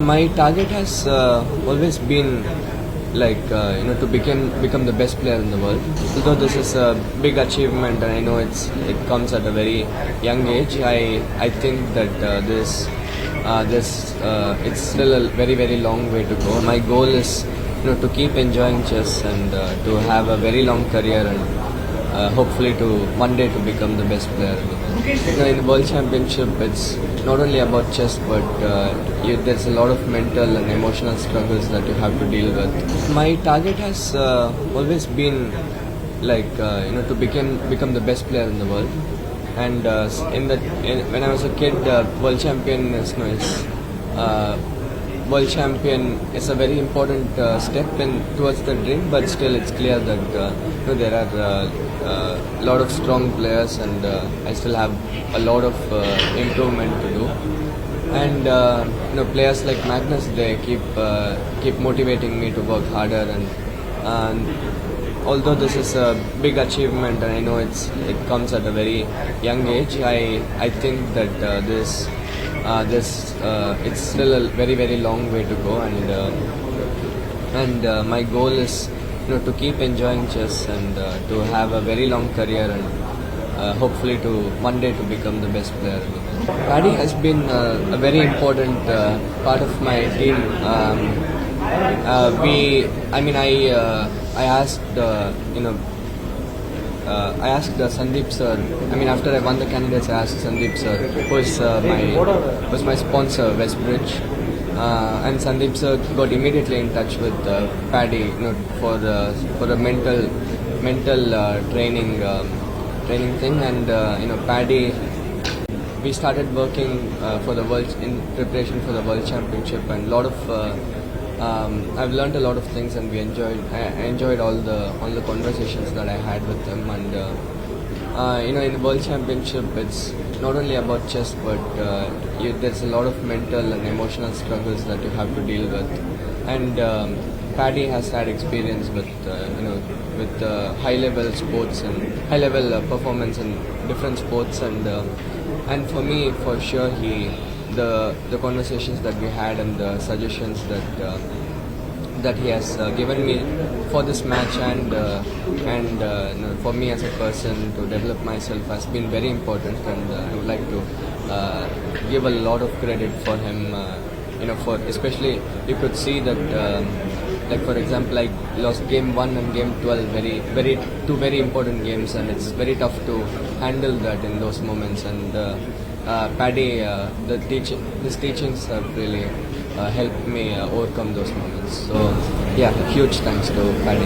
My target has always been to become the best player in the world. Although this is a big achievement, and I know it comes at a very young age. I think that it's still a very long way to go. My goal is to keep enjoying chess and to have a very long career and hopefully to one day to become the best player in the world. In the World Championship, it's not only about chess, but there's a lot of mental and emotional struggles that you have to deal with. My target has always been to become the best player in the world. And when I was a kid, world champion world champion is a very important step towards the dream. But still, it's clear that there are a lot of strong players, and I still have a lot of improvement to do. And players like Magnus, they keep motivating me to work harder. And although this is a big achievement, and I know it comes at a very young age, I think that it's still a very long way to go. And my goal is to keep enjoying chess and to have a very long career and hopefully to one day to become the best player. Paddy has been a very important part of my team. I asked Sandeep sir. After I won the candidates, I asked Sandeep sir, who was my sponsor, Westbridge, and Sandeep sir got immediately in touch with Paddy, for a mental training thing. And Paddy, we started working in preparation for the World Championship, and I've learned a lot of things, and I enjoyed all the conversations that I had with him. And in the World Championship, it's not only about chess, but there's a lot of mental and emotional struggles that you have to deal with. And Paddy has had experience with high-level sports and high-level performance in different sports. And for me, for sure, the conversations that we had and the suggestions that he has given me for this match and for me as a person to develop myself has been very important. And I would like to give a lot of credit for him. For especially, you could see that for example, I lost game 1 and game 12, two very important games, and it's very tough to handle that in those moments. And Paddy, his teachings have really helped me overcome those moments. So yeah, huge thanks to Paddy.